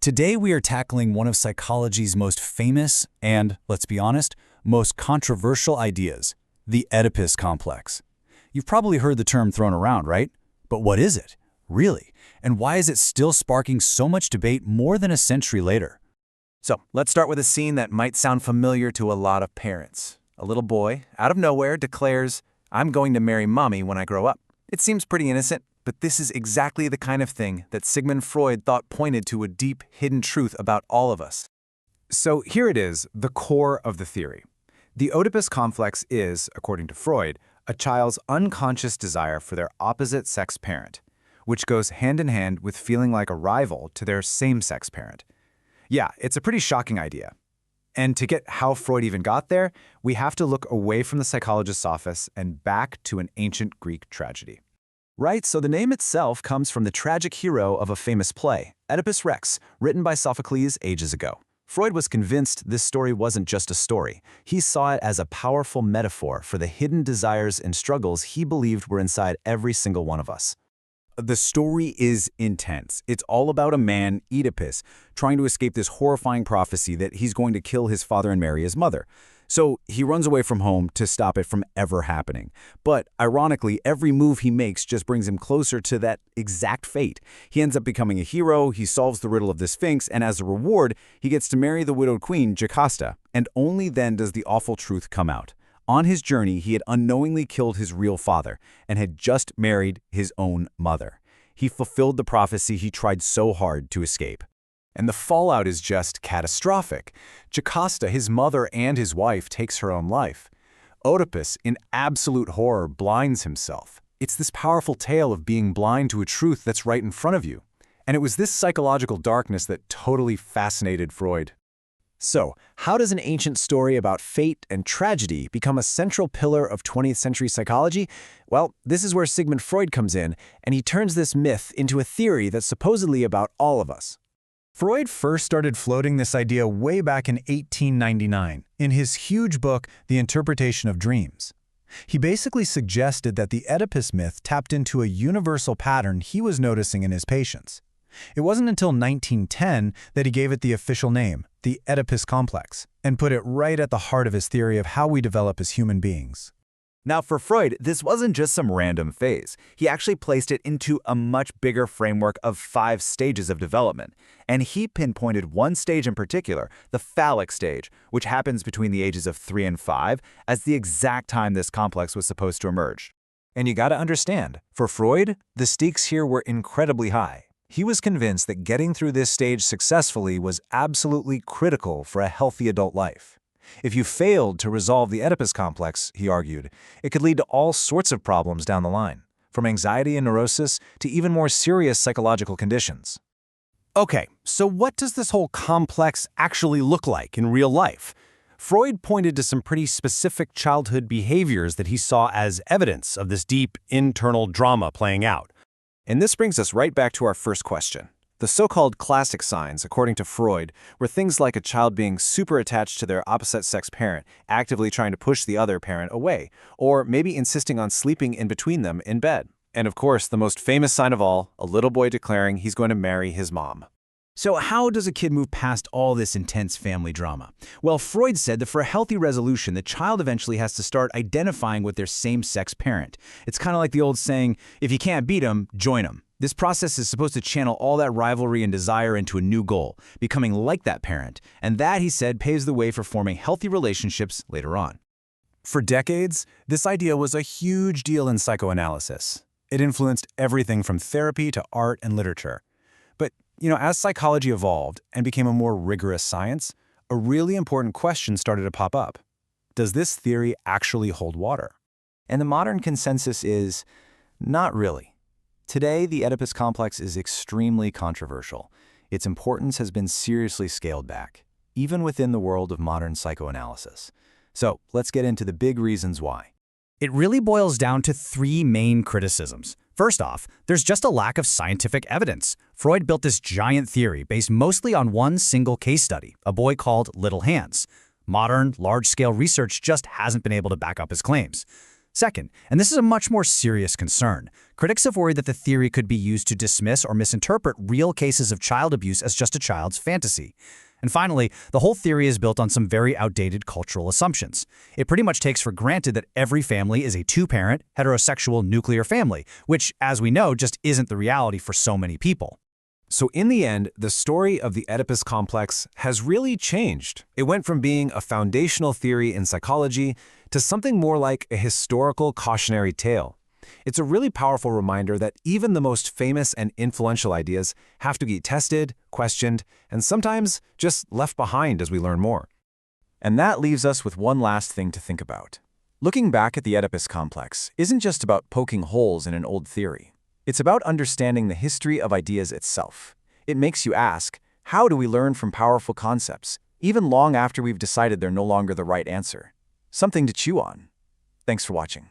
Today we are tackling one of psychology's most famous and, let's be honest, most controversial ideas, the Oedipus Complex. You've probably heard the term thrown around, right? But what is it, really? And why is it still sparking so much debate more than a century later? So, let's start with a scene that might sound familiar to a lot of parents. A little boy, out of nowhere, declares, "I'm going to marry mommy when I grow up." It seems pretty innocent, but this is exactly the kind of thing that Sigmund Freud thought pointed to a deep, hidden truth about all of us. So here it is, the core of the theory. The Oedipus complex is, according to Freud, a child's unconscious desire for their opposite-sex parent, which goes hand in hand with feeling like a rival to their same-sex parent. Yeah, it's a pretty shocking idea. And to get how Freud even got there, we have to look away from the psychologist's office and back to an ancient Greek tragedy. Right, so the name itself comes from the tragic hero of a famous play, Oedipus Rex, written by Sophocles ages ago. Freud was convinced this story wasn't just a story. He saw it as a powerful metaphor for the hidden desires and struggles he believed were inside every single one of us. The story is intense. It's all about a man, Oedipus, trying to escape this horrifying prophecy that he's going to kill his father and marry his mother. So he runs away from home to stop it from ever happening. But ironically, every move he makes just brings him closer to that exact fate. He ends up becoming a hero, he solves the riddle of the Sphinx, and as a reward, he gets to marry the widowed queen, Jocasta. And only then does the awful truth come out. On his journey, he had unknowingly killed his real father and had just married his own mother. He fulfilled the prophecy he tried so hard to escape. And the fallout is just catastrophic. Jocasta, his mother and his wife, takes her own life. Oedipus, in absolute horror, blinds himself. It's this powerful tale of being blind to a truth that's right in front of you. And it was this psychological darkness that totally fascinated Freud. So, how does an ancient story about fate and tragedy become a central pillar of 20th century psychology? Well, this is where Sigmund Freud comes in, and he turns this myth into a theory that's supposedly about all of us. Freud first started floating this idea way back in 1899 in his huge book, The Interpretation of Dreams. He basically suggested that the Oedipus myth tapped into a universal pattern he was noticing in his patients. It wasn't until 1910 that he gave it the official name, the Oedipus Complex, and put it right at the heart of his theory of how we develop as human beings. Now, for Freud, this wasn't just some random phase. He actually placed it into a much bigger framework of 5 stages of development. And he pinpointed one stage in particular, the phallic stage, which happens between the ages of 3 and 5, as the exact time this complex was supposed to emerge. And you gotta understand, for Freud, the stakes here were incredibly high. He was convinced that getting through this stage successfully was absolutely critical for a healthy adult life. If you failed to resolve the Oedipus complex, he argued, it could lead to all sorts of problems down the line, from anxiety and neurosis to even more serious psychological conditions. Okay, so what does this whole complex actually look like in real life? Freud pointed to some pretty specific childhood behaviors that he saw as evidence of this deep internal drama playing out. And this brings us right back to our first question. The so-called classic signs, according to Freud, were things like a child being super attached to their opposite-sex parent, actively trying to push the other parent away, or maybe insisting on sleeping in between them in bed. And of course, the most famous sign of all, a little boy declaring he's going to marry his mom. So how does a kid move past all this intense family drama? Well, Freud said that for a healthy resolution, the child eventually has to start identifying with their same-sex parent. It's kind of like the old saying, if you can't beat them, join them. This process is supposed to channel all that rivalry and desire into a new goal, becoming like that parent. And that, he said, paves the way for forming healthy relationships later on. For decades, this idea was a huge deal in psychoanalysis. It influenced everything from therapy to art and literature. But, as psychology evolved and became a more rigorous science, a really important question started to pop up. Does this theory actually hold water? And the modern consensus is, not really. Today, the Oedipus complex is extremely controversial. Its importance has been seriously scaled back, even within the world of modern psychoanalysis. So, let's get into the big reasons why. It really boils down to 3 main criticisms. First off, there's just a lack of scientific evidence. Freud built this giant theory based mostly on one single case study, a boy called Little Hans. Modern, large-scale research just hasn't been able to back up his claims. Second, and this is a much more serious concern, critics have worried that the theory could be used to dismiss or misinterpret real cases of child abuse as just a child's fantasy. And finally, the whole theory is built on some very outdated cultural assumptions. It pretty much takes for granted that every family is a two-parent, heterosexual nuclear family, which, as we know, just isn't the reality for so many people. So in the end, the story of the Oedipus Complex has really changed. It went from being a foundational theory in psychology to something more like a historical cautionary tale. It's a really powerful reminder that even the most famous and influential ideas have to be tested, questioned, and sometimes just left behind as we learn more. And that leaves us with one last thing to think about. Looking back at the Oedipus Complex isn't just about poking holes in an old theory. It's about understanding the history of ideas itself. It makes you ask, how do we learn from powerful concepts, even long after we've decided they're no longer the right answer? Something to chew on. Thanks for watching.